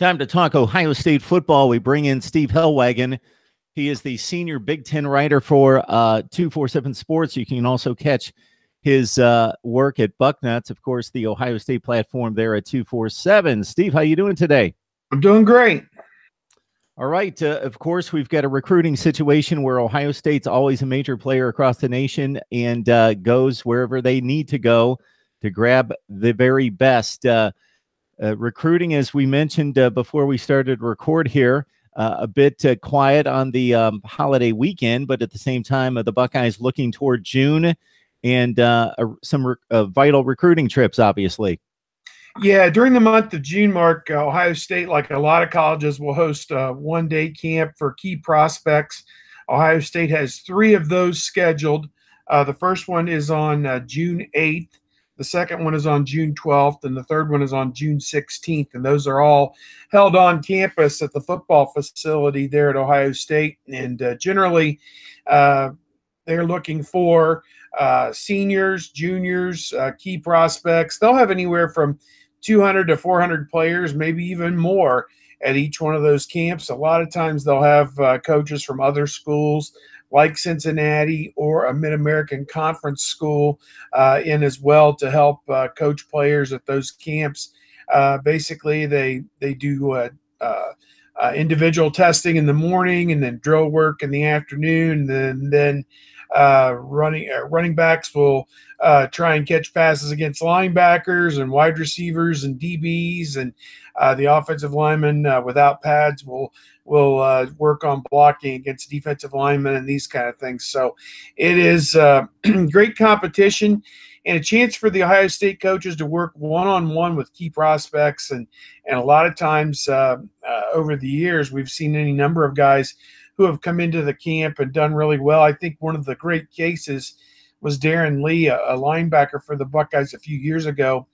Time to talk Ohio State football. We bring in Steve Hellwagon. He is the senior Big Ten writer for 247 Sports. You can also catch his work at Bucknuts, of course, the Ohio State platform there at 247. Steve, how you doing today? I'm doing great. All right. Of course, we've got a recruiting situation where Ohio State's always a major player across the nation and goes wherever they need to go to grab the very best. Recruiting, as we mentioned before we started record here, a bit quiet on the holiday weekend, but at the same time, the Buckeyes looking toward June and some vital recruiting trips, obviously. Yeah, during the month of June, Mark, Ohio State, like a lot of colleges, will host a one-day camp for key prospects. Ohio State has 3 of those scheduled. The first one is on June 8th. The second one is on June 12th, and the third one is on June 16th. And those are all held on campus at the football facility there at Ohio State. And generally, they're looking for seniors, juniors, key prospects. They'll have anywhere from 200 to 400 players, maybe even more at each one of those camps. A lot of times they'll have coaches from other schools like Cincinnati or a Mid-American Conference school in as well to help coach players at those camps. Basically, they do individual testing in the morning and then drill work in the afternoon. And then running backs will try and catch passes against linebackers and wide receivers and DBs, and the offensive linemen without pads will work on blocking against defensive linemen and these kind of things. So it is great competition and a chance for the Ohio State coaches to work one-on-one with key prospects. And a lot of times over the years, we've seen any number of guys who have come into the camp and done really well. I think one of the great cases was Darren Lee, a linebacker for the Buckeyes a few years ago.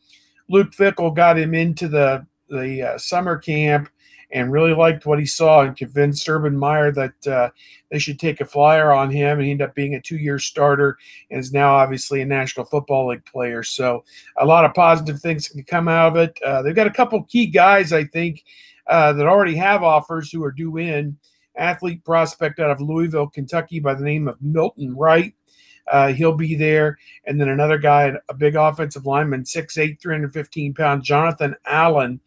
Luke Fickell got him into the summer camp and really liked what he saw and convinced Urban Meyer that they should take a flyer on him, and he ended up being a 2-year starter and is now obviously a National Football League player. So a lot of positive things can come out of it. They've got a couple key guys, I think, that already have offers who are due in. Athlete prospect out of Louisville, Kentucky by the name of Milton Wright. He'll be there. And then another guy, a big offensive lineman, 6'8", 315 pounds, Jonathan Allen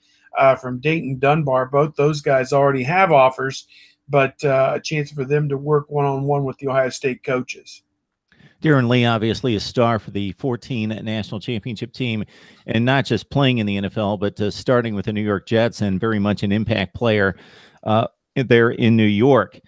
from Dayton Dunbar. Both those guys already have offers, but a chance for them to work one-on-one with the Ohio State coaches. Darren Lee, obviously a star for the 14 national championship team, and not just playing in the NFL, but starting with the New York Jets and very much an impact player there in New York.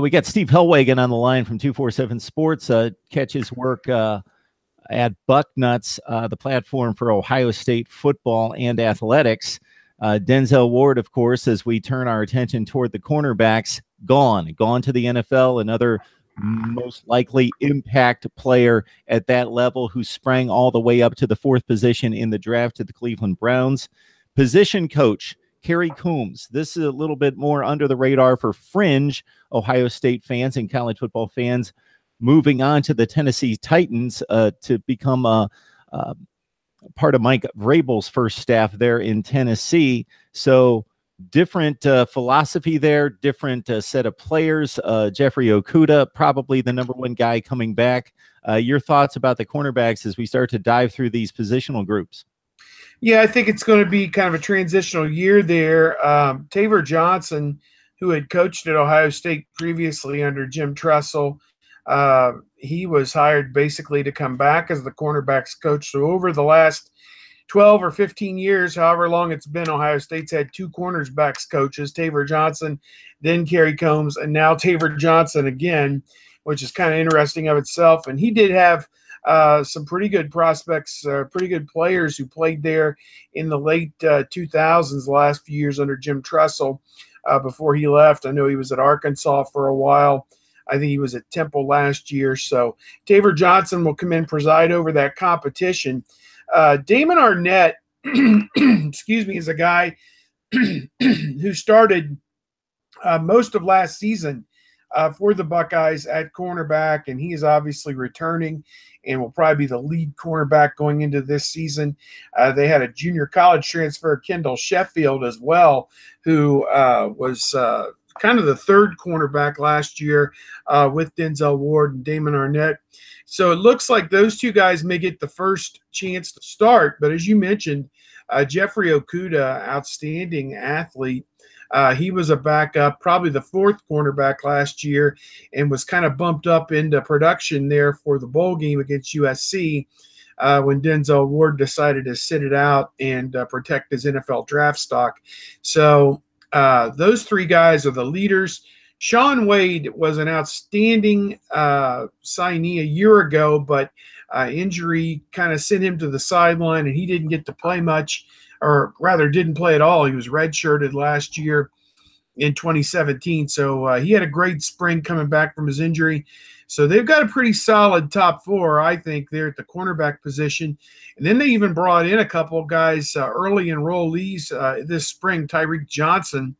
We got Steve Hellwagon on the line from 247 Sports. Catch his work at Bucknuts, the platform for Ohio State football and athletics. Denzel Ward, of course, as we turn our attention toward the cornerbacks, gone to the NFL, another most likely impact player at that level who sprang all the way up to the 4th position in the draft at the Cleveland Browns. Position coach Kerry Coombs. This is a little bit more under the radar for fringe Ohio State fans and college football fans, moving on to the Tennessee Titans to become part of Mike Vrabel's first staff there in Tennessee. So different philosophy there, different set of players. Jeffrey Okudah, probably the number 1 guy coming back. Your thoughts about the cornerbacks as we start to dive through these positional groups? Yeah, I think it's going to be kind of a transitional year there. Taver Johnson, who had coached at Ohio State previously under Jim Tressel, he was hired basically to come back as the cornerbacks coach. So over the last 12 or 15 years, however long it's been, Ohio State's had 2 cornerbacks coaches, Taver Johnson, then Kerry Coombs, and now Taver Johnson again, which is kind of interesting of itself. And he did have some pretty good prospects, pretty good players who played there in the late 2000s, the last few years under Jim Tressel before he left. I know he was at Arkansas for a while. I think he was at Temple last year. So Taver Johnson will come in, preside over that competition. Damon Arnett, excuse me, is a guy who started most of last season for the Buckeyes at cornerback, and he is obviously returning and will probably be the lead cornerback going into this season. They had a junior college transfer, Kendall Sheffield, as well, who was kind of the third cornerback last year with Denzel Ward and Damon Arnett. So it looks like those two guys may get the first chance to start. But as you mentioned, Jeffrey Okudah, outstanding athlete. He was a backup, probably the fourth cornerback last year, and was kind of bumped up into production there for the bowl game against USC when Denzel Ward decided to sit it out and protect his NFL draft stock. So those three guys are the leaders. Shaun Wade was an outstanding signee a year ago, but injury kind of sent him to the sideline, and he didn't get to play much, or rather didn't play at all. He was redshirted last year in 2017. So he had a great spring coming back from his injury. So they've got a pretty solid top four, I think, there at the cornerback position. And then they even brought in a couple of guys, early enrollees this spring. Tyreek Johnson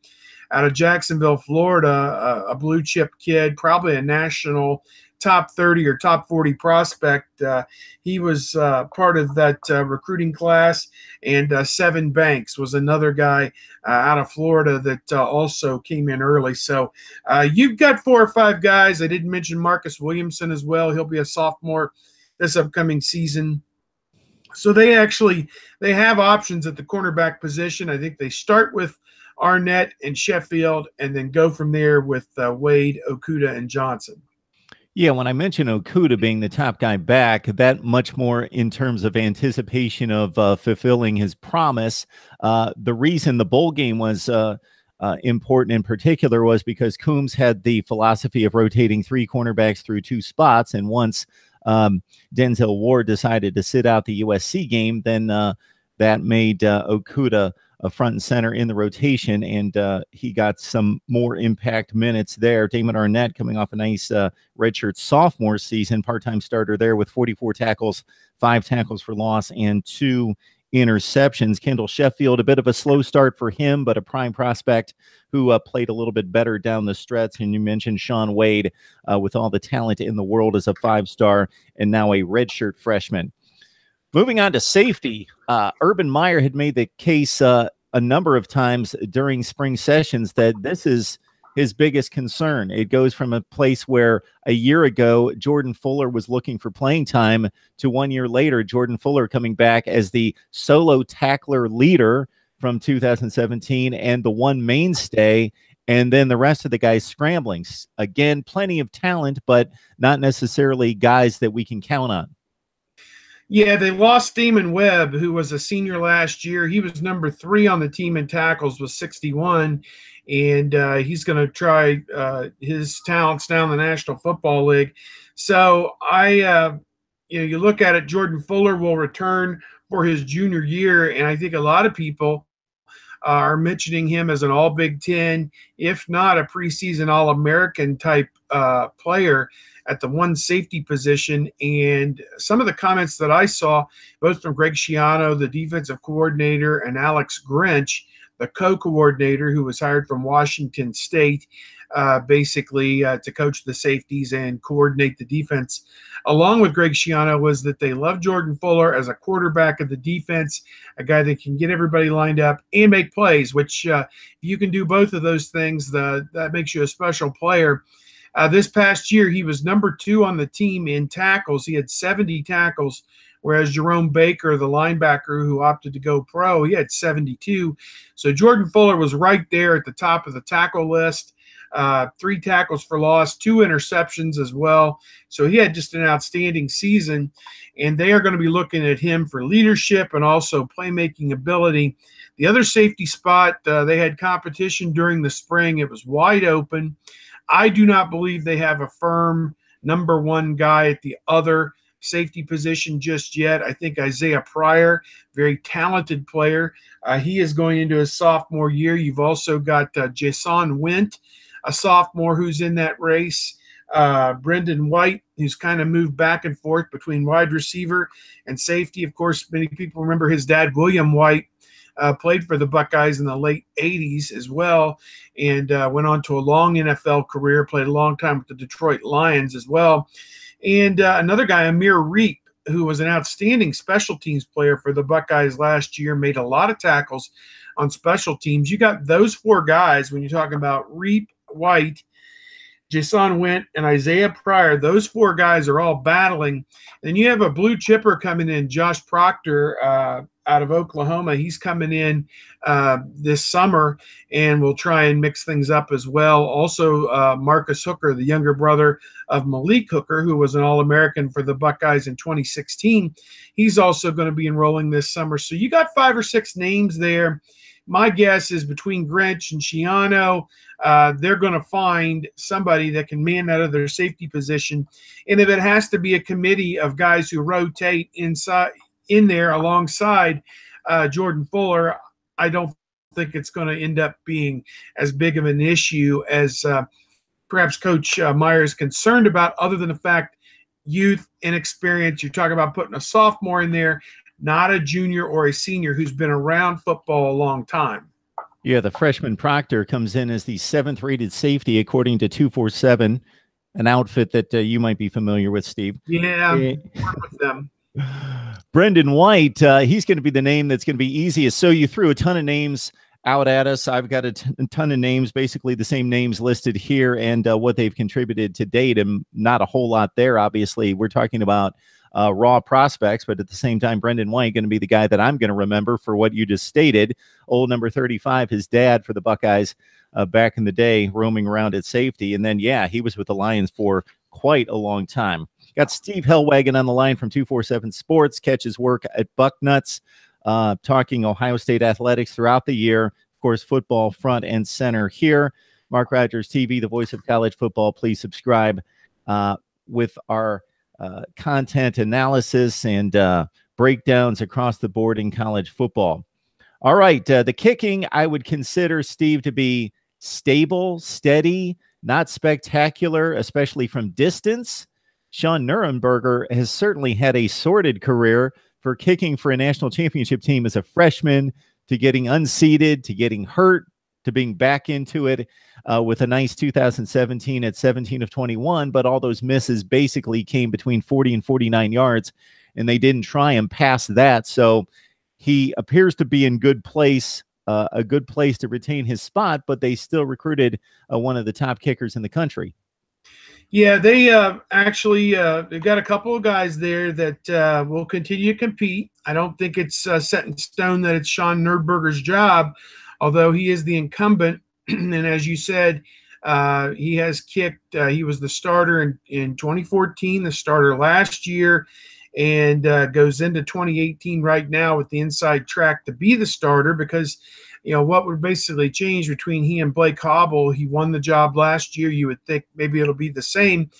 out of Jacksonville, Florida, a blue chip kid, probably a national top 30 or top 40 prospect. He was part of that recruiting class. And Seven Banks was another guy out of Florida that also came in early. So you've got 4 or 5 guys. I didn't mention Marcus Williamson as well. He'll be a sophomore this upcoming season. So they have options at the cornerback position. I think they start with Arnett and Sheffield and then go from there with Wade, Okudah, and Johnson. Yeah, when I mentioned Okudah being the top guy back, that much more in terms of anticipation of fulfilling his promise. The reason the bowl game was important in particular was because Coombs had the philosophy of rotating 3 cornerbacks through 2 spots. And once Denzel Ward decided to sit out the USC game, then that made Okudah a front and center in the rotation, and he got some more impact minutes there. Damon Arnett coming off a nice redshirt sophomore season, part-time starter there with 44 tackles, 5 tackles for loss, and 2 interceptions. Kendall Sheffield, a bit of a slow start for him, but a prime prospect who played a little bit better down the stretch. And you mentioned Shaun Wade with all the talent in the world as a 5-star and now a redshirt freshman. Moving on to safety, Urban Meyer had made the case a number of times during spring sessions that this is his biggest concern. It goes from a place where a year ago Jordan Fuller was looking for playing time to 1 year later Jordan Fuller coming back as the solo tackler leader from 2017 and the one mainstay, and then the rest of the guys scrambling. Again, plenty of talent, but not necessarily guys that we can count on. Yeah, they lost Damon Webb, who was a senior last year. He was number 3 on the team in tackles with 61, and he's going to try his talents down the National Football League. So you look at it, Jordan Fuller will return for his junior year, and I think a lot of people are mentioning him as an all Big Ten, if not a preseason All-American type player at the one safety position. And some of the comments that I saw, both from Greg Schiano, the defensive coordinator, and Alex Grinch, the co-coordinator who was hired from Washington State, basically to coach the safeties and coordinate the defense, along with Greg Schiano, was that they love Jordan Fuller as a quarterback of the defense, a guy that can get everybody lined up and make plays, which if you can do both of those things, that makes you a special player. This past year, he was number 2 on the team in tackles. He had 70 tackles, whereas Jerome Baker, the linebacker who opted to go pro, he had 72. So Jordan Fuller was right there at the top of the tackle list. 3 tackles for loss, 2 interceptions as well. So he had just an outstanding season, and they are going to be looking at him for leadership and also playmaking ability. The other safety spot, they had competition during the spring. It was wide open. I do not believe they have a firm number 1 guy at the other safety position just yet. I think Isaiah Pryor, very talented player. He is going into his sophomore year. You've also got Jason Wint, a sophomore who's in that race. Brendan White, who's kind of moved back and forth between wide receiver and safety. Of course, many people remember his dad, William White, played for the Buckeyes in the late 80s as well, and went on to a long NFL career, played a long time with the Detroit Lions as well. And another guy, Amir Reep, who was an outstanding special teams player for the Buckeyes last year, made a lot of tackles on special teams. You got those four guys when you're talking about Reep, White, Jason Went, and Isaiah Pryor. Those four guys are all battling. Then you have a blue chipper coming in, Josh Proctor, out of Oklahoma. He's coming in this summer and will try and mix things up as well. Also, Marcus Hooker, the younger brother of Malik Hooker, who was an All-American for the Buckeyes in 2016. He's also going to be enrolling this summer. So you got 5 or 6 names there. My guess is between Grinch and Schiano, they're going to find somebody that can man that other safety position. And if it has to be a committee of guys who rotate in there alongside Jordan Fuller, I don't think it's going to end up being as big of an issue as perhaps Coach Meyer is concerned about, other than the fact youth, inexperience. You're talking about putting a sophomore in there, not a junior or a senior who's been around football a long time. Yeah, the freshman Proctor comes in as the 7th rated safety, according to 247, an outfit that you might be familiar with, Steve. Yeah, I'm with them. Brendan White, he's going to be the name that's going to be easiest. So you threw a ton of names out at us. I've got a ton of names, basically the same names listed here, and what they've contributed to date, and not a whole lot there, obviously. We're talking about raw prospects, but at the same time, Brendan White going to be the guy that I'm going to remember for what you just stated. Old number 35, his dad for the Buckeyes back in the day, roaming around at safety. And then, yeah, he was with the Lions for quite a long time. Got Steve Hellwagon on the line from 247 Sports, catches work at Bucknuts, talking Ohio State athletics throughout the year. Of course, football front and center here. Mark Rogers TV, the voice of college football. Please subscribe with our content analysis and breakdowns across the board in college football. All right, the kicking I would consider, Steve, to be stable, steady, not spectacular, especially from distance. Sean Nurenberger has certainly had a sordid career, for kicking for a national championship team as a freshman, to getting unseated, to getting hurt, to being back into it with a nice 2017 at 17 of 21. But all those misses basically came between 40 and 49 yards, and they didn't try and pass that. So he appears to be in good place, a good place to retain his spot, but they still recruited one of the top kickers in the country. Yeah, they actually they've got a couple of guys there that will continue to compete. I don't think it's set in stone that it's Sean Nurenberger's job, although he is the incumbent. And as you said, he has kicked. He was the starter in 2014, the starter last year, and goes into 2018 right now with the inside track to be the starter, because you know what would basically change between he and Blake Hobble. He won the job last year. You would think maybe it'll be the same.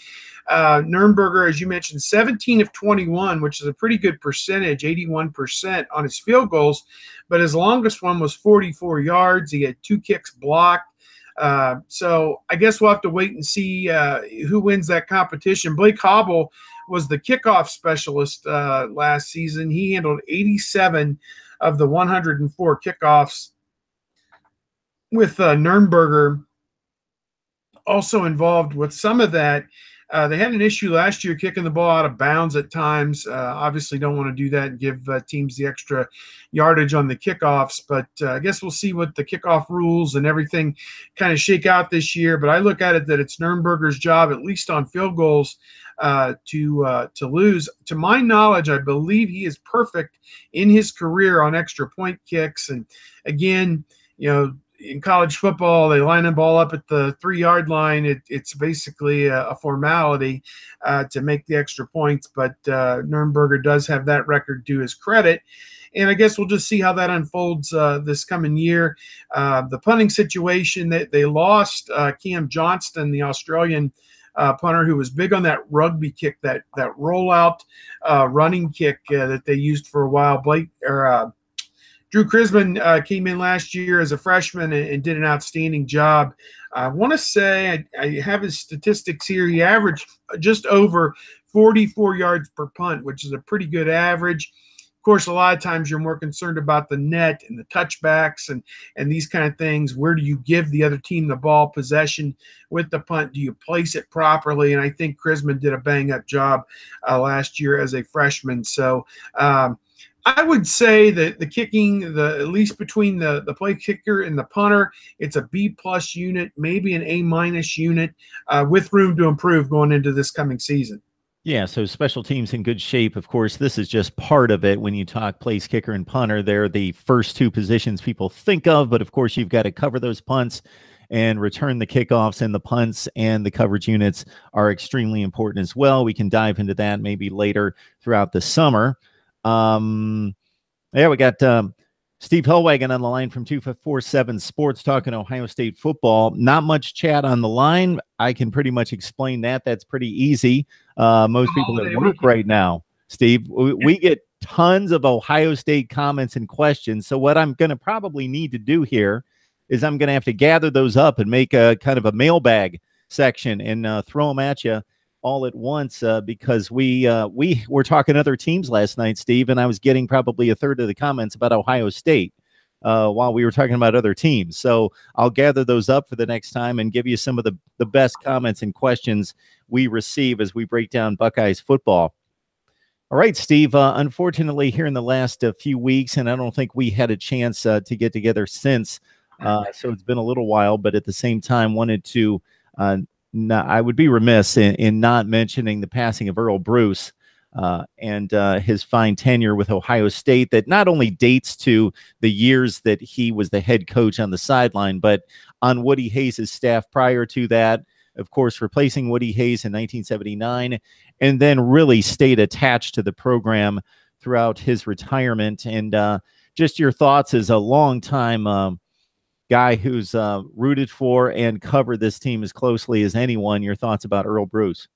Nurenberger, as you mentioned, 17 of 21, which is a pretty good percentage, 81% on his field goals, but his longest one was 44 yards. He had 2 kicks blocked. So I guess we'll have to wait and see who wins that competition. Blake Hobble was the kickoff specialist last season. He handled 87 of the 104 kickoffs, with Nurenberger also involved with some of that. They had an issue last year kicking the ball out of bounds at times. Obviously don't want to do that and give teams the extra yardage on the kickoffs, but I guess we'll see what the kickoff rules and everything kind of shake out this year. But I look at it that it's Nurenberger's job, at least on field goals, to lose. To my knowledge, I believe he is perfect in his career on extra point kicks. And again, you know, in college football, they line the ball up at the 3-yard line. It's basically a formality to make the extra points, but Nurenberger does have that record to his credit. And I guess we'll just see how that unfolds this coming year. The punting situation, they lost Cam Johnston, the Australian punter, who was big on that rugby kick, that rollout running kick that they used for a while. Drew Krisman came in last year as a freshman and did an outstanding job. I want to say, I have his statistics here. He averaged just over 44 yards per punt, which is a pretty good average. Of course, a lot of times you're more concerned about the net and the touchbacks and these kind of things. Where do you give the other team the ball possession with the punt? Do you place it properly? And I think Chrisman did a bang-up job last year as a freshman. So I would say that the kicking, at least between the play kicker and the punter, it's a B+ unit, maybe an A- unit, with room to improve going into this coming season. Yeah, so special teams in good shape. Of course, this is just part of it. When you talk place kicker and punter, they're the first two positions people think of, but of course you've got to cover those punts and return the kickoffs, and the punts and the coverage units are extremely important as well. We can dive into that maybe later throughout the summer. Yeah, we got Steve Hellwagon on the line from 247 Sports talking Ohio State football. Not much chat on the line. I can pretty much explain that. That's pretty easy. Most people at work right now, Steve, we get tons of Ohio State comments and questions. So what I'm going to probably need to do here is I'm going to have to gather those up and make a kind of a mailbag section and throw them at you all at once, because we were talking other teams last night, Steve, and I was getting probably a third of the comments about Ohio State while we were talking about other teams. So I'll gather those up for the next time and give you some of the best comments and questions we receive as we break down Buckeyes football. All right, Steve, unfortunately here in the last few weeks, and I don't think we had a chance to get together since, so it's been a little while, but at the same time wanted to I would be remiss in not mentioning the passing of Earle Bruce and his fine tenure with Ohio State, that not only dates to the years that he was the head coach on the sideline, but on Woody Hayes' staff prior to that, of course, replacing Woody Hayes in 1979, and then really stayed attached to the program throughout his retirement. And just your thoughts as a longtime guy who's rooted for and covered this team as closely as anyone, your thoughts about Earle Bruce.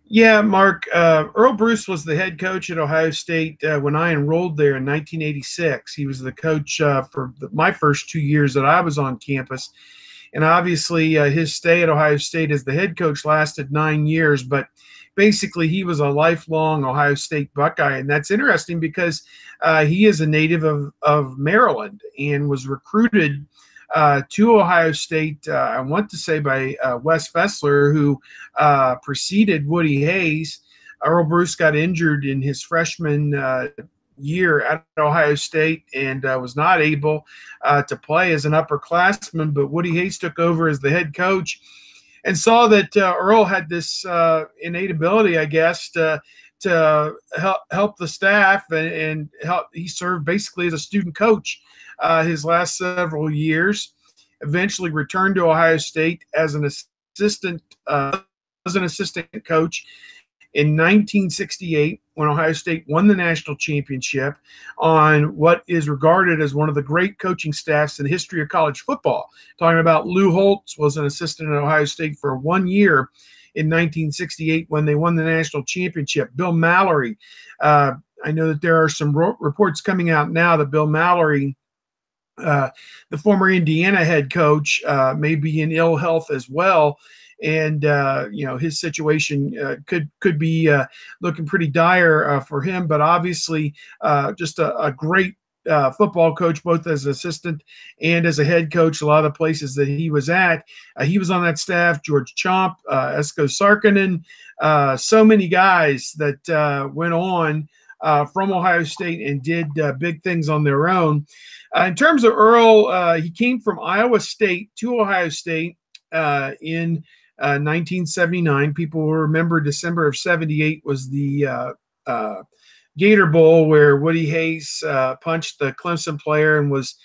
Yeah, Mark, Earle Bruce was the head coach at Ohio State when I enrolled there in 1986. He was the coach for my first 2 years that I was on campus. And obviously his stay at Ohio State as the head coach lasted 9 years, but basically he was a lifelong Ohio State Buckeye. And that's interesting because he is a native of Maryland and was recruited to Ohio State, I want to say by Wes Fessler, who preceded Woody Hayes. Earle Bruce got injured in his freshman year at Ohio State and was not able to play as an upperclassman, but Woody Hayes took over as the head coach and saw that Earle had this innate ability, I guess, to help the staff and help. He served basically as a student coach his last several years. Eventually returned to Ohio State as an assistant coach in 1968 when Ohio State won the national championship on what is regarded as one of the great coaching staffs in the history of college football. Talking about Lou Holtz was an assistant at Ohio State for 1 year in 1968 when they won the national championship. Bill Mallory, I know that there are some reports coming out now that Bill Mallory, the former Indiana head coach, may be in ill health as well. And, his situation could be looking pretty dire for him. But obviously just a great football coach, both as assistant and as a head coach, a lot of the places that he was at. He was on that staff, George Chomp, Esko Sarkinen, so many guys that went on from Ohio State and did big things on their own. In terms of Earle, he came from Iowa State to Ohio State in 1979. People will remember December of 78 was the Gator Bowl where Woody Hayes punched the Clemson player and was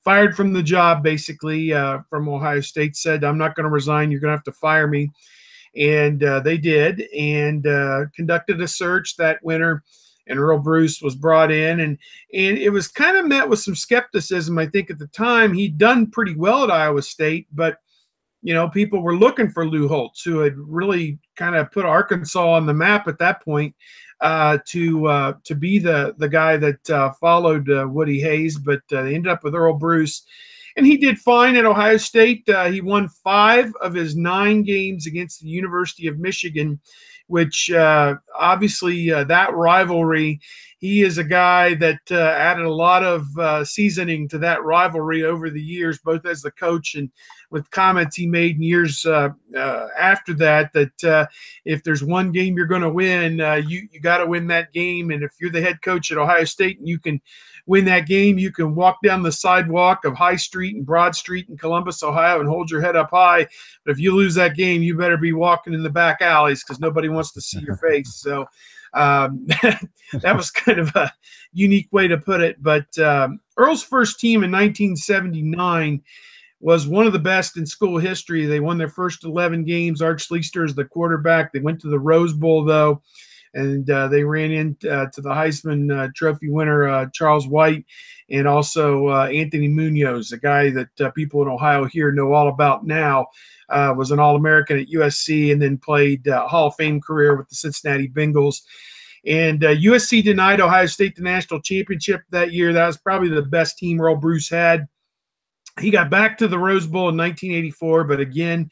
fired from the job, basically, from Ohio State, said, "I'm not going to resign. You're going to have to fire me." And they did, and conducted a search that winter. And Earle Bruce was brought in, and it was kind of met with some skepticism. I think at the time he'd done pretty well at Iowa State, but people were looking for Lou Holtz, who had really kind of put Arkansas on the map at that point, to be the guy that followed Woody Hayes. But they ended up with Earle Bruce, and he did fine at Ohio State. He won 5 of his 9 games against the University of Michigan, which obviously that rivalry he is a guy that added a lot of seasoning to that rivalry over the years, both as the coach and with comments he made in years after that, that if there's one game you're going to win, you got to win that game. And if you're the head coach at Ohio State and you can win that game, you can walk down the sidewalk of High Street and Broad Street in Columbus, Ohio, and hold your head up high. But if you lose that game, you better be walking in the back alleys because nobody wants to see your face. So that was kind of a unique way to put it. But Earle's first team in 1979 was one of the best in school history. They won their first 11 games. Arch Leister is the quarterback. They went to the Rose Bowl, though, and they ran into the Heisman Trophy winner, Charles White, and also Anthony Munoz, a guy that people in Ohio here know all about now. Was an All-American at USC and then played Hall of Fame career with the Cincinnati Bengals. And USC denied Ohio State the national championship that year. That was probably the best team Earle Bruce had. He got back to the Rose Bowl in 1984, but again,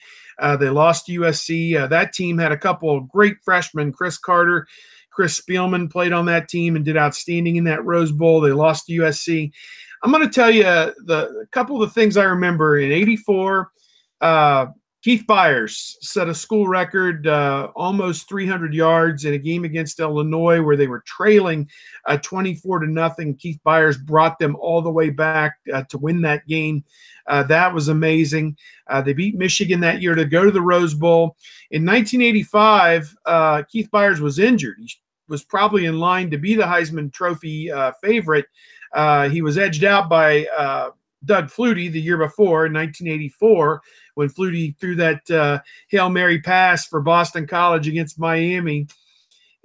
they lost to USC. That team had a couple of great freshmen, Chris Carter, Chris Spielman played on that team and did outstanding in that Rose Bowl. They lost to USC. I'm going to tell you a couple of the things I remember. In 84, Keith Byers set a school record, almost 300 yards in a game against Illinois where they were trailing 24-0. Keith Byers brought them all the way back to win that game. That was amazing. They beat Michigan that year to go to the Rose Bowl. In 1985, Keith Byers was injured. He was probably in line to be the Heisman Trophy favorite. He was edged out by Doug Flutie the year before in 1984 when Flutie threw that Hail Mary pass for Boston College against Miami.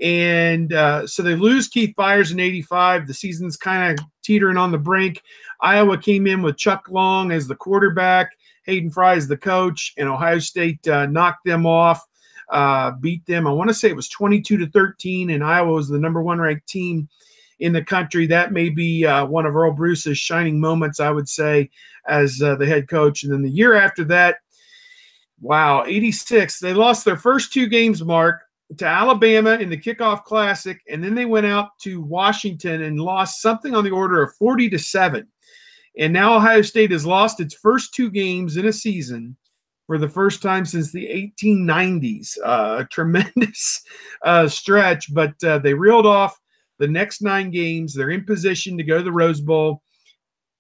And so they lose Keith Byers in 85. The season's kind of teetering on the brink. Iowa came in with Chuck Long as the quarterback, Hayden Fry as the coach, and Ohio State knocked them off, beat them. I want to say it was 22-13, and Iowa was the #1 ranked team in the country. That may be one of Earle Bruce's shining moments, I would say, as the head coach. And then the year after that, wow, 86, they lost their first two games, Mark, to Alabama in the Kickoff Classic, and then they went out to Washington and lost something on the order of 40-7. And now Ohio State has lost its first two games in a season for the first time since the 1890s. A tremendous stretch, but they reeled off the next 9 games. They're in position to go to the Rose Bowl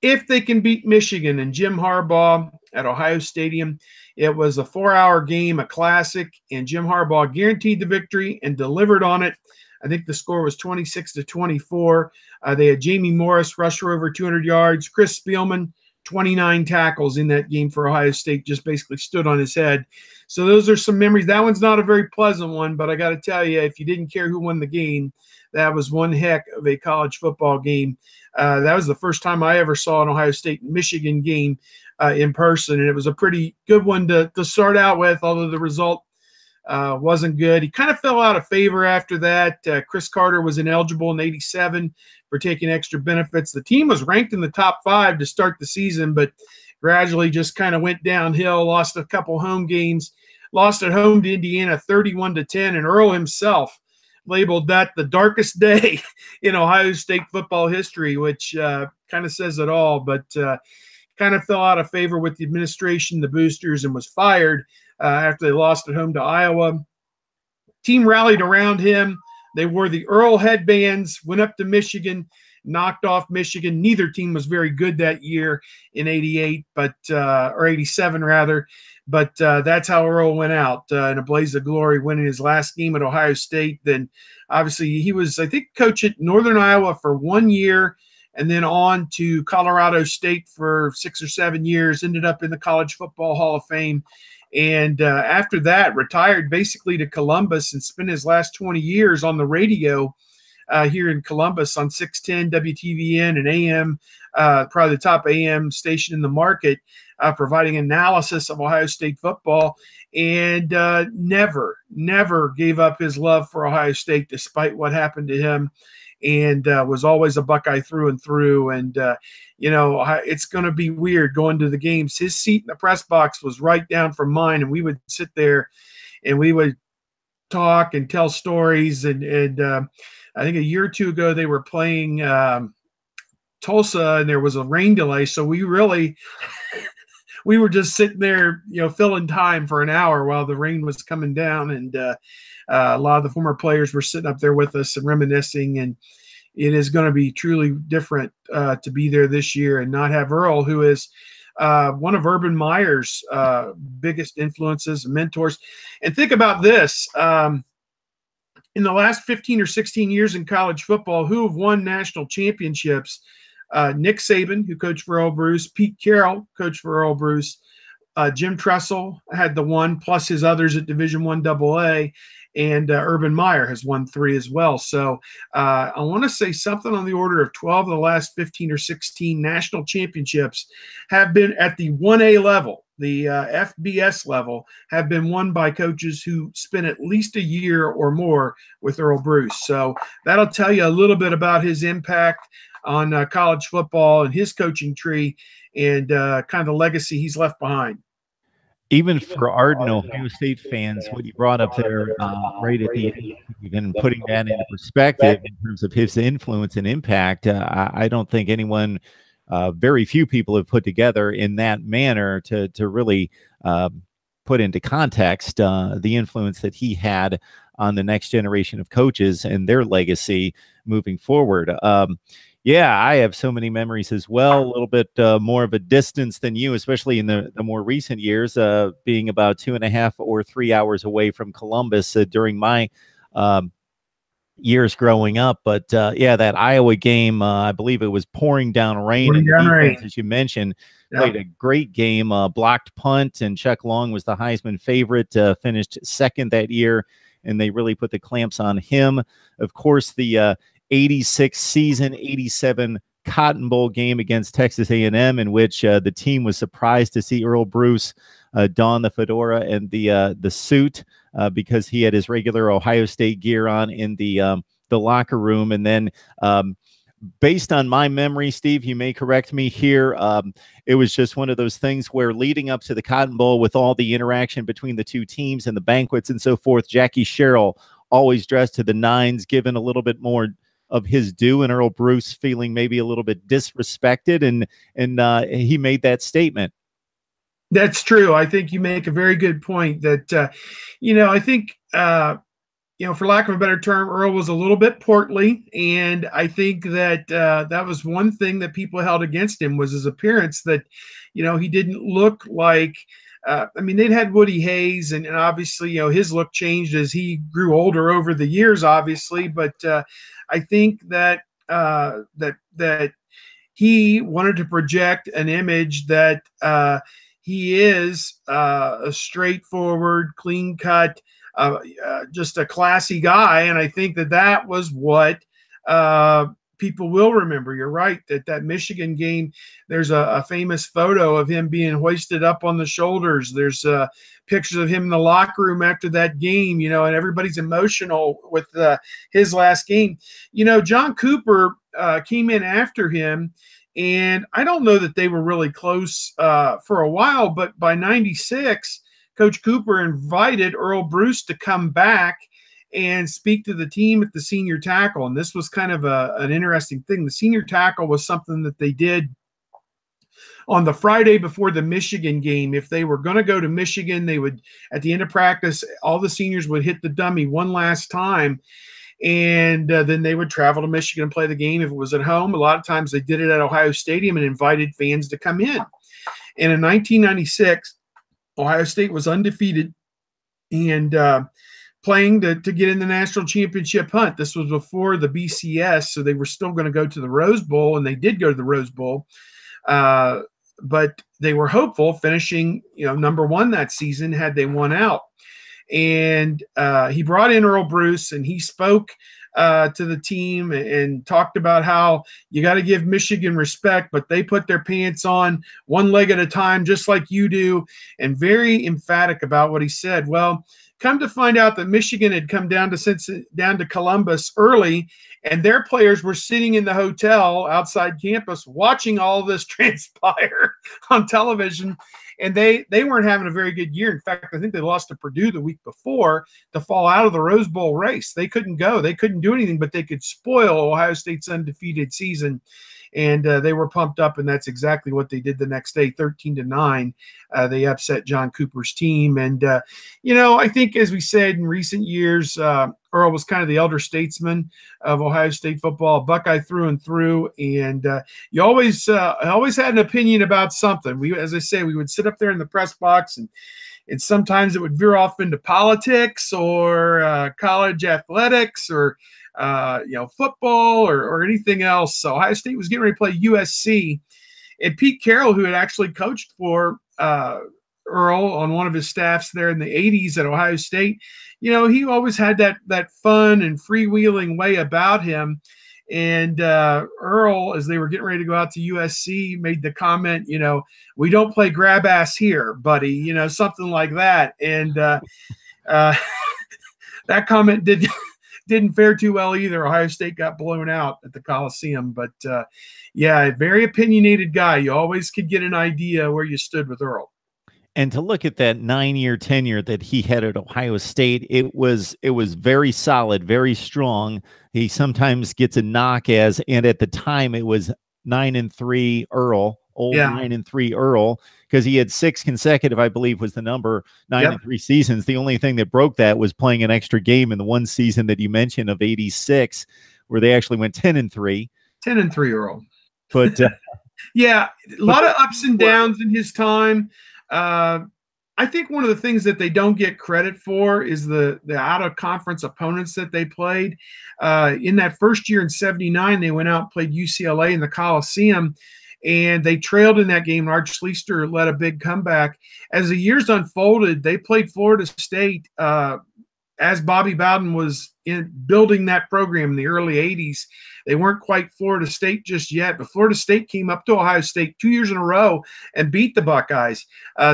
if they can beat Michigan and Jim Harbaugh at Ohio Stadium. It was a 4-hour game, a classic, and Jim Harbaugh guaranteed the victory and delivered on it. I think the score was 26-24. They had Jamie Morris rush for over 200 yards. Chris Spielman, 29 tackles in that game for Ohio State, just basically stood on his head. So those are some memories. That one's not a very pleasant one, but I got to tell you, if you didn't care who won the game, that was one heck of a college football game. That was the first time I ever saw an Ohio State-Michigan game in person, and it was a pretty good one to start out with, although the result wasn't good. He kind of fell out of favor after that. Chris Carter was ineligible in 87 for taking extra benefits. The team was ranked in the top 5 to start the season, but gradually just kind of went downhill, lost a couple home games, lost at home to Indiana 31-10, and Earle himself labeled that the darkest day in Ohio State football history, which kind of says it all, but kind of fell out of favor with the administration, the boosters, and was fired after they lost at home to Iowa. Team rallied around him. They wore the Earle headbands, went up to Michigan, knocked off Michigan. Neither team was very good that year in 88, or 87 rather. But that's how Earle went out in a blaze of glory, winning his last game at Ohio State. Then obviously he was, I think, coach at Northern Iowa for 1 year and then on to Colorado State for 6 or 7 years, ended up in the College Football Hall of Fame. And after that, retired basically to Columbus and spent his last 20 years on the radio here in Columbus on 610 WTVN and AM, probably the top AM station in the market, providing analysis of Ohio State football, and never gave up his love for Ohio State despite what happened to him, and was always a Buckeye through and through. And, it's going to be weird going to the games. His seat in the press box was right down from mine, and we would sit there and we would talk and tell stories. And I think a year or two ago they were playing Tulsa, and there was a rain delay, so we were just sitting there, filling time for an hour while the rain was coming down, and a lot of the former players were sitting up there with us and reminiscing. And it is going to be truly different to be there this year and not have Earle, who is one of Urban Meyer's biggest influences and mentors. And think about this. In the last 15 or 16 years in college football, who have won national championships? Nick Saban, who coached for Earle Bruce, Pete Carroll, coached for Earle Bruce, Jim Tressel had the one, plus his others at Division I AA, and Urban Meyer has won 3 as well. So I want to say something on the order of 12 of the last 15 or 16 national championships have been at the 1A level, the FBS level, have been won by coaches who spent at least a year or more with Earle Bruce. So that'll tell you a little bit about his impact on college football and his coaching tree, and kind of the legacy he's left behind. Even for ardent Ohio State fans, what you brought up there right at the end, even putting that into perspective in terms of his influence and impact, I don't think anyone, very few people have put together in that manner to really put into context the influence that he had on the next generation of coaches and their legacy moving forward. Yeah, I have so many memories as well, a little bit more of a distance than you, especially in the more recent years, being about 2.5 or 3 hours away from Columbus during my years growing up. But yeah, that Iowa game, I believe it was pouring down rain, and the defense, as you mentioned, played a great game, blocked punt, and Chuck Long was the Heisman favorite, finished second that year, and they really put the clamps on him. Of course, the 86 season, 87 Cotton Bowl game against Texas A&M, in which the team was surprised to see Earle Bruce don the fedora and the suit because he had his regular Ohio State gear on in the locker room. And then based on my memory, Steve, you may correct me here, it was just one of those things where leading up to the Cotton Bowl, with all the interaction between the two teams and the banquets and so forth, Jackie Sherrill always dressed to the nines, given a little bit more of his due, and Earle Bruce feeling maybe a little bit disrespected, and he made that statement. That's true. I think you make a very good point that, I think, for lack of a better term, Earle was a little bit portly, and I think that that was one thing that people held against him, was his appearance, that, he didn't look like, they'd had Woody Hayes, and obviously, his look changed as he grew older over the years, obviously. But I think that that he wanted to project an image that he is a straightforward, clean-cut, just a classy guy, and I think that was what people will remember. You're right, that Michigan game, there's a famous photo of him being hoisted up on the shoulders. There's pictures of him in the locker room after that game, and everybody's emotional with his last game. John Cooper came in after him, and I don't know that they were really close for a while, but by 96, Coach Cooper invited Earle Bruce to come back and speak to the team at the senior tackle. And this was kind of an interesting thing. The senior tackle was something that they did on the Friday before the Michigan game. If they were going to go to Michigan, they would, at the end of practice, all the seniors would hit the dummy one last time, and then they would travel to Michigan and play the game. If it was at home, a lot of times they did it at Ohio Stadium and invited fans to come in. And in 1996, Ohio State was undefeated and playing to get in the national championship hunt. This was before the BCS, so they were still going to go to the Rose Bowl, and they did go to the Rose Bowl. But they were hopeful, finishing number 1 that season had they won out. And he brought in Earle Bruce, and he spoke to the team and talked about how you got to give Michigan respect, but they put their pants on one leg at a time, just like you do, and very emphatic about what he said. Well, come to find out that Michigan had come down to Columbus early, and their players were sitting in the hotel outside campus watching all of this transpire on television, and they weren't having a very good year. In fact, I think they lost to Purdue the week before to fall out of the Rose Bowl race. They couldn't go. They couldn't do anything, but they could spoil Ohio State's undefeated season. And they were pumped up, and that's exactly what they did the next day, 13-9. They upset John Cooper's team. And, I think, as we said in recent years, Earle was kind of the elder statesman of Ohio State football, Buckeye through and through. And you always had an opinion about something. As I say, we would sit up there in the press box, and sometimes it would veer off into politics or college athletics or football or anything else. So Ohio State was getting ready to play USC, and Pete Carroll, who had actually coached for Earle on one of his staffs there in the 80s at Ohio State, he always had that fun and freewheeling way about him. And Earle, as they were getting ready to go out to USC, made the comment, we don't play grab ass here, buddy, something like that. And that comment didn't fare too well either. Ohio State got blown out at the Coliseum. But, a very opinionated guy. You always could get an idea where you stood with Earle. And to look at that 9-year tenure that he had at Ohio State, it was very solid, very strong. He sometimes gets a knock and at the time it was 9-3 Earle, 9-3 Earle, because he had 6 consecutive, I believe was the number, 9-3 seasons. The only thing that broke that was playing an extra game in the one season that you mentioned of 86, where they actually went 10-3. 10-3 Earle. But a lot of ups and downs in his time. I think one of the things that they don't get credit for is the out-of-conference opponents that they played. In that first year in 79, they went out and played UCLA in the Coliseum, and they trailed in that game. Arch Schleister led a big comeback. As the years unfolded, they played Florida State as Bobby Bowden was building that program in the early 80s. They weren't quite Florida State just yet, but Florida State came up to Ohio State 2 years in a row and beat the Buckeyes.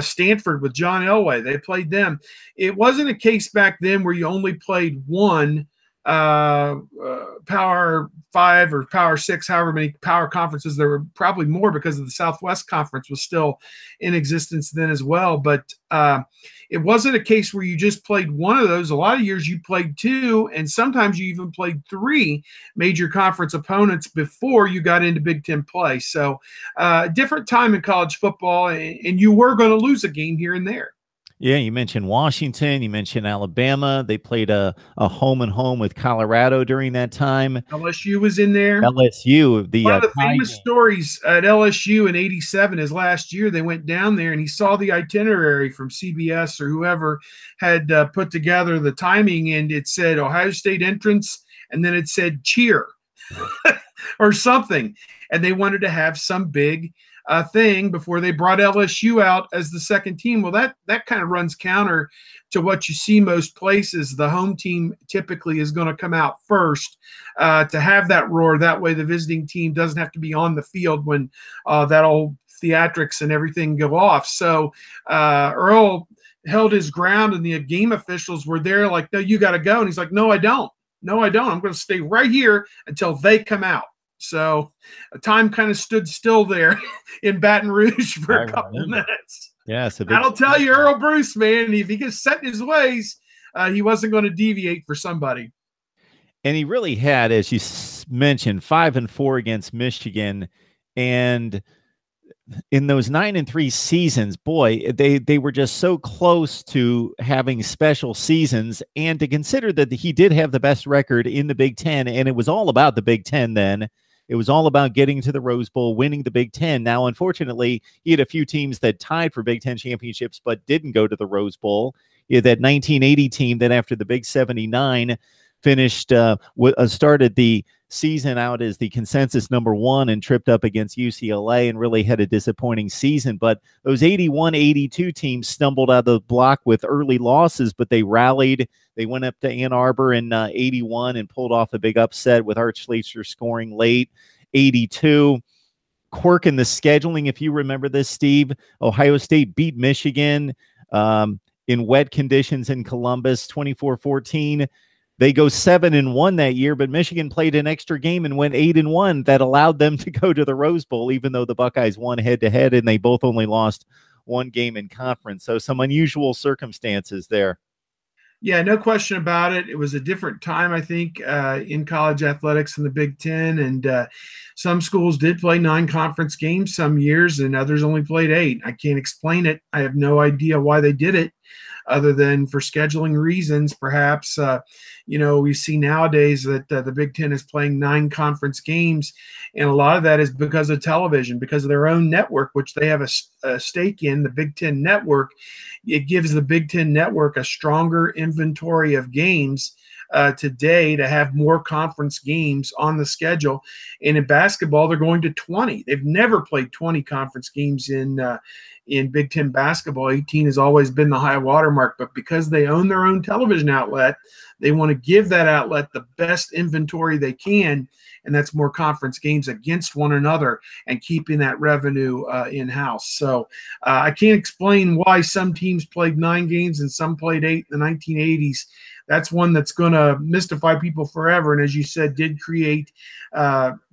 Stanford with John Elway, they played them. It wasn't a case back then where you only played one Power 5 or Power 6, however many power conferences. There were probably more because of the Southwest Conference was still in existence then as well. But it wasn't a case where you just played one of those. A lot of years you played 2, and sometimes you even played 3 major conference opponents before you got into Big Ten play. So different time in college football, and you were going to lose a game here and there. Yeah, you mentioned Washington, you mentioned Alabama. They played a home and home with Colorado during that time. LSU was in there. LSU, one of the famous stories at LSU in '87 is last year they went down there and he saw the itinerary from CBS or whoever had put together the timing, and it said Ohio State entrance, and then it said cheer or something, and they wanted to have some big thing before they brought LSU out as the second team. Well, that kind of runs counter to what you see most places. The home team typically is going to come out first to have that roar. That way the visiting team doesn't have to be on the field when that old theatrics and everything go off. So Earle held his ground, and the game officials were there like, no, you got to go. And he's like, no, I don't. No, I don't. I'm going to stay right here until they come out. So time kind of stood still there in Baton Rouge for a couple of minutes. Yeah, that'll tell you Earle Bruce, man. If he gets set in his ways, he wasn't going to deviate for somebody. And he really had, as you mentioned, 5-4 against Michigan, and in those 9-3 seasons, boy, they were just so close to having special seasons. And to consider that he did have the best record in the Big Ten, and it was all about the Big Ten then. It was all about getting to the Rose Bowl, winning the Big Ten. Now, unfortunately, he had a few teams that tied for Big Ten championships but didn't go to the Rose Bowl. He had that 1980 team that after the Big 79 finished, started the season out as the consensus #1 and tripped up against UCLA and really had a disappointing season. But those 81-82 teams stumbled out of the block with early losses, but they rallied. They went up to Ann Arbor in 81 and pulled off a big upset with Arch Schleicher scoring late. 82. Quirk in the scheduling, if you remember this, Steve, Ohio State beat Michigan. in wet conditions in Columbus, 24-14. They go 7-1 that year, but Michigan played an extra game and went 8-1 that allowed them to go to the Rose Bowl, even though the Buckeyes won head-to-head, and they both only lost one game in conference. So some unusual circumstances there. Yeah, no question about it. It was a different time, I think, in college athletics in the Big Ten. And some schools did play 9 conference games some years, and others only played 8. I can't explain it. I have no idea why they did it, other than for scheduling reasons, perhaps. We see nowadays that the Big Ten is playing 9 conference games, and a lot of that is because of television, because of their own network, which they have a stake in, the Big Ten Network. It gives the Big Ten Network a stronger inventory of games today to have more conference games on the schedule. And in basketball, they're going to 20. They've never played 20 conference games in Big Ten basketball. 18 has always been the high watermark, but because they own their own television outlet, they want to give that outlet the best inventory they can, and that's more conference games against one another and keeping that revenue in-house. So I can't explain why some teams played 9 games and some played 8 in the 1980s. That's one that's going to mystify people forever, and as you said, did create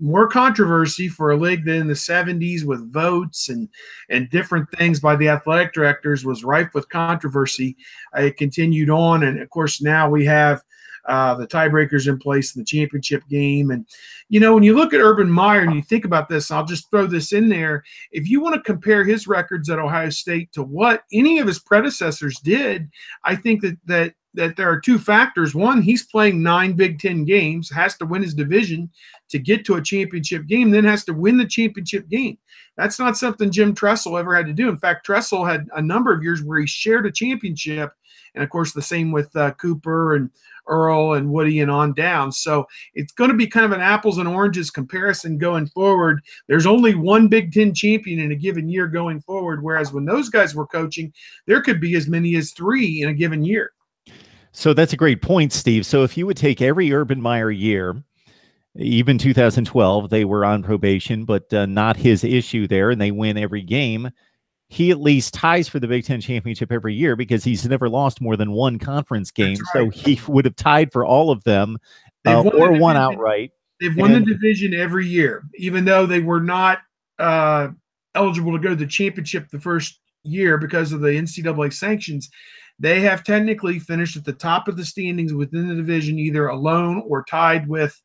more controversy for a league than in the 70s with votes and different things by the athletic directors was rife with controversy. It continued on, and of course now we have the tiebreakers in place in the championship game. And, when you look at Urban Meyer and you think about this, I'll just throw this in there. If you want to compare his records at Ohio State to what any of his predecessors did, I think that there are 2 factors. One, he's playing 9 Big Ten games, has to win his division to get to a championship game, then has to win the championship game. That's not something Jim Tressel ever had to do. In fact, Tressel had a number of years where he shared a championship, and of course the same with Cooper and Earle and Woody and on down. So it's going to be kind of an apples and oranges comparison going forward. There's only one Big Ten champion in a given year going forward, whereas when those guys were coaching, there could be as many as 3 in a given year. So that's a great point, Steve. So if you would take every Urban Meyer year, even 2012, they were on probation, but not his issue there, and they win every game. He at least ties for the Big Ten championship every year because he's never lost more than 1 conference game. Right. So he would have tied for all of them or won outright. They've won the division every year, even though they were not eligible to go to the championship the first year because of the NCAA sanctions. They have technically finished at the top of the standings within the division, either alone or tied with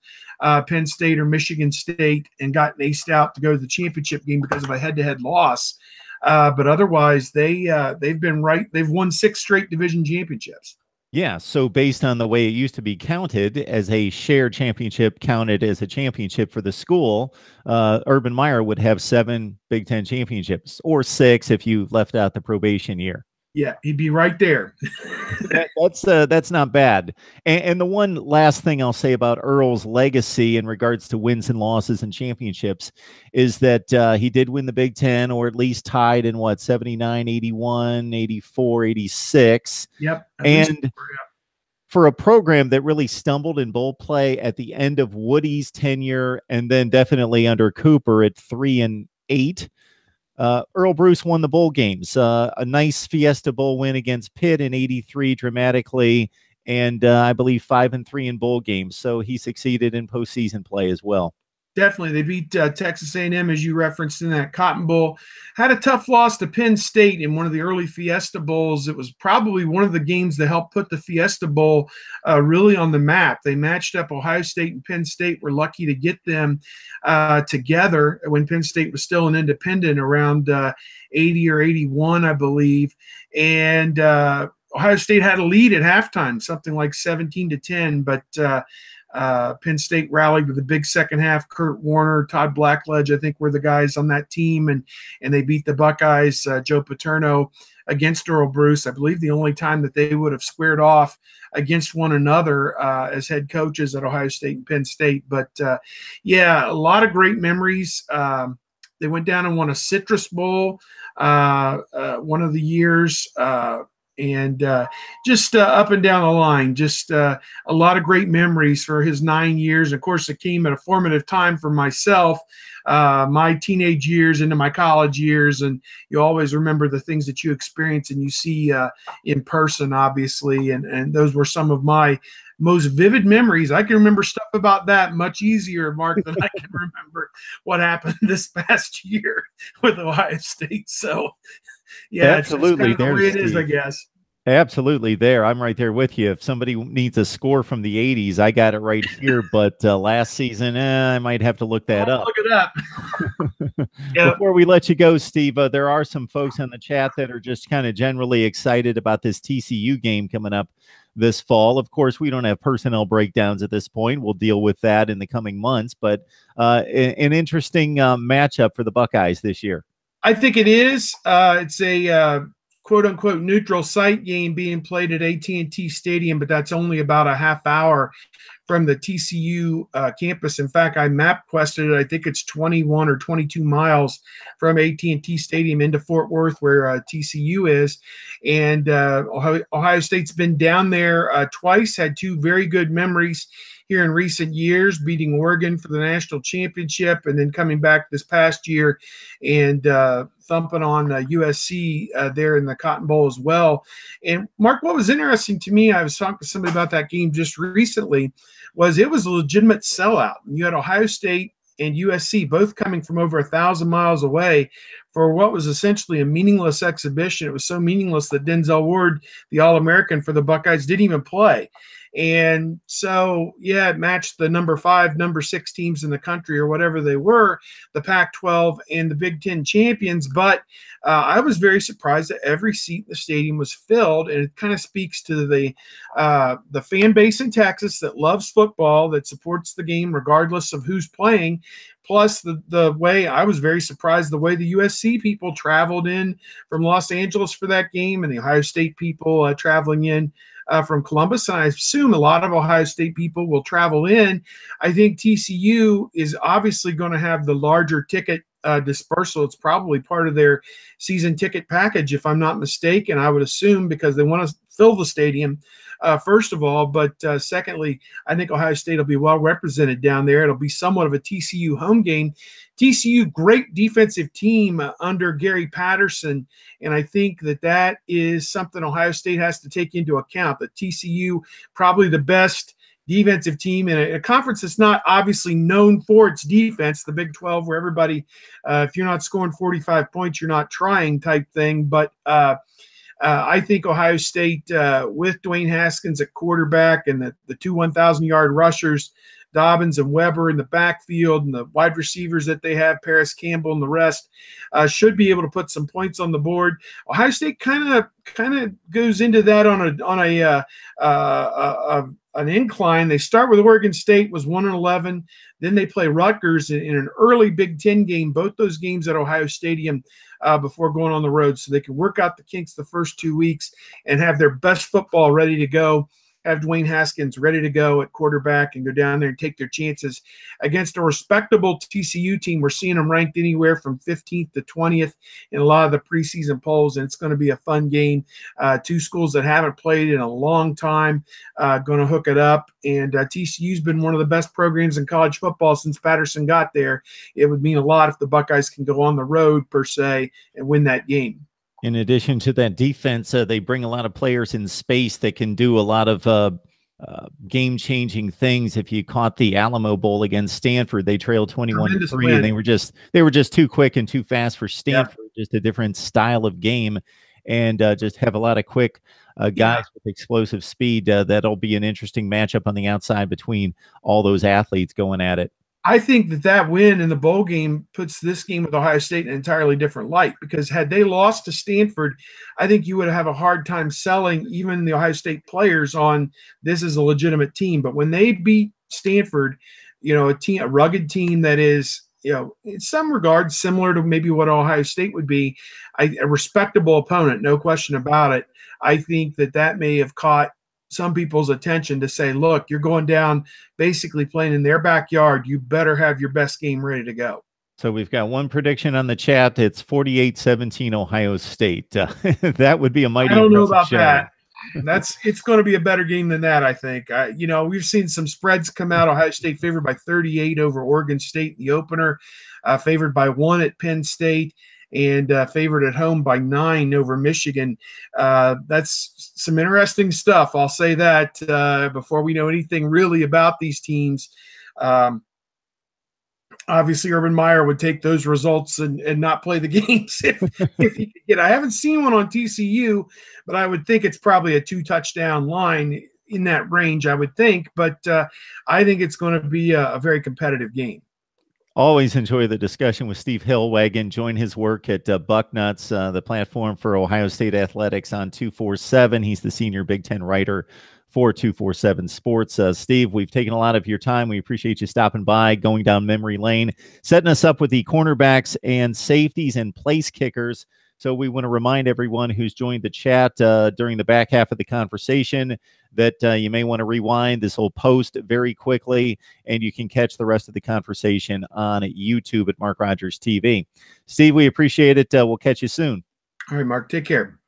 Penn State or Michigan State, and gotten aced out to go to the championship game because of a head-to-head loss. But otherwise, they've been right. They've won 6 straight division championships. Yeah, so based on the way it used to be counted as a shared championship, counted as a championship for the school, Urban Meyer would have 7 Big Ten championships, or 6 if you left out the probation year. Yeah, he'd be right there. That's not bad. And the one last thing I'll say about Earle's legacy in regards to wins and losses and championships is that he did win the Big Ten, or at least tied in 79, 81, 84, 86. Yep. And for a program that really stumbled in bowl play at the end of Woody's tenure, and then definitely under Cooper at 3 and 8. Earle Bruce won the bowl games, a nice Fiesta Bowl win against Pitt in 83 dramatically, and I believe 5 and 3 in bowl games. So he succeeded in postseason play as well. Definitely. They beat Texas A&M, as you referenced, in that Cotton Bowl. Had a tough loss to Penn State in one of the early Fiesta Bowls. It was probably one of the games that helped put the Fiesta Bowl really on the map. They matched up. Ohio State and Penn State were lucky to get them together when Penn State was still an independent around 80 or 81, I believe. And Ohio State had a lead at halftime, something like 17-10, but Penn State rallied with a big second half. Kurt Warner, Todd Blackledge, I think, were the guys on that team, and they beat the Buckeyes. Joe Paterno against Earle Bruce. I believe the only time that they would have squared off against one another as head coaches at Ohio State and Penn State. But yeah, a lot of great memories. They went down and won a Citrus Bowl one of the years. and just up and down the line, just a lot of great memories for his 9 years. Of course, it came at a formative time for myself, my teenage years into my college years, and you always remember the things that you experience and you see in person, obviously, and those were some of my most vivid memories. I can remember stuff about that much easier, Mark, than I can remember what happened this past year with Ohio State. So, yeah, Absolutely. it's kind of the way There's it is, I Steve. guess. Absolutely there. I'm right there with you. If somebody needs a score from the 80s, I got it right here. But last season, I might have to look that I'll up. look it up. Yep. Before we let you go, Steve, there are some folks in the chat that are just kind of generally excited about this TCU game coming up this fall. Of course, we don't have personnel breakdowns at this point. We'll deal with that in the coming months, but an interesting matchup for the Buckeyes this year. I think it is. It's a quote unquote neutral site game being played at AT&T Stadium, but that's only about a half hour from the TCU campus. In fact, I MapQuested it. I think it's 21 or 22 miles from AT&T Stadium into Fort Worth, where TCU is. And Ohio State's been down there twice, had two very good memories here in recent years, beating Oregon for the national championship, and then coming back this past year and thumping on USC there in the Cotton Bowl as well. And Mark, what was interesting to me, I was talking to somebody about that game just recently, was it was a legitimate sellout. You had Ohio State and USC both coming from over 1,000 miles away for what was essentially a meaningless exhibition. It was so meaningless that Denzel Ward, the All-American for the Buckeyes, didn't even play. And so, yeah, it matched the number 5, number 6 teams in the country or whatever they were, the Pac-12 and the Big Ten champions. But I was very surprised that every seat in the stadium was filled, and it kind of speaks to the fan base in Texas that loves football, that supports the game regardless of who's playing. Plus, the way I was very surprised the way the USC people traveled in from Los Angeles for that game, and the Ohio State people traveling in from Columbus, and I assume a lot of Ohio State people will travel in. I think TCU is obviously going to have the larger ticket dispersal. It's probably part of their season ticket package, if I'm not mistaken, I would assume, because they want to fill the stadium, first of all. But secondly, I think Ohio State will be well represented down there. It'll be somewhat of a TCU home game. TCU, great defensive team under Gary Patterson, and I think that is something Ohio State has to take into account, that TCU probably the best defensive team in a conference that's not obviously known for its defense, the Big 12, where everybody, if you're not scoring 45 points, you're not trying type thing. But I think Ohio State, with Dwayne Haskins at quarterback and the two 1,000-yard rushers, Dobbins and Weber in the backfield, and the wide receivers that they have, Paris Campbell and the rest, should be able to put some points on the board. Ohio State kind of goes into that on an incline. They start with Oregon State, was 1-11. Then they play Rutgers in an early Big Ten game, both those games at Ohio Stadium, before going on the road, so they can work out the kinks the first 2 weeks and have their best football ready to go, have Dwayne Haskins ready to go at quarterback, and go down there and take their chances against a respectable TCU team. We're seeing them ranked anywhere from 15th to 20th in a lot of the preseason polls, and it's going to be a fun game. Two schools that haven't played in a long time, going to hook it up. And TCU's been one of the best programs in college football since Patterson got there. It would mean a lot if the Buckeyes can go on the road, per se, and win that game. In addition to that defense, they bring a lot of players in space that can do a lot of game-changing things. If you caught the Alamo Bowl against Stanford, they trailed 21-3, and they were just too quick and too fast for Stanford. Yeah. Just a different style of game, and just have a lot of quick guys with explosive speed. That'll be an interesting matchup on the outside between all those athletes going at it. I think that win in the bowl game puts this game with Ohio State in an entirely different light, because had they lost to Stanford, I think you would have a hard time selling even the Ohio State players on this is a legitimate team. But when they beat Stanford, a rugged team that is, in some regards similar to maybe what Ohio State would be, a respectable opponent, no question about it. I think that may have caught some people's attention to say, look, you're going down basically playing in their backyard. You better have your best game ready to go. So we've got one prediction on the chat. It's 48-17 Ohio State. That would be a mighty I don't know impressive about showing. that. It's going to be a better game than that, I think. We've seen some spreads come out. Ohio State favored by 38 over Oregon State in the opener, favored by 1 at Penn State, and favored at home by 9 over Michigan. That's some interesting stuff. I'll say that before we know anything really about these teams. Obviously, Urban Meyer would take those results and not play the games if he could get. I haven't seen one on TCU, but I would think it's probably a 2-touchdown line in that range, I would think. But I think it's going to be a very competitive game. Always enjoy the discussion with Steve Hillwagon. Join his work at Bucknuts, the platform for Ohio State athletics on 247. He's the senior Big Ten writer for 247 Sports. Steve, we've taken a lot of your time. We appreciate you stopping by, going down memory lane, setting us up with the cornerbacks and safeties and place kickers. So we want to remind everyone who's joined the chat during the back half of the conversation that you may want to rewind this whole post very quickly, and you can catch the rest of the conversation on YouTube at Mark Rogers TV. Steve, we appreciate it. We'll catch you soon. All right, Mark, take care.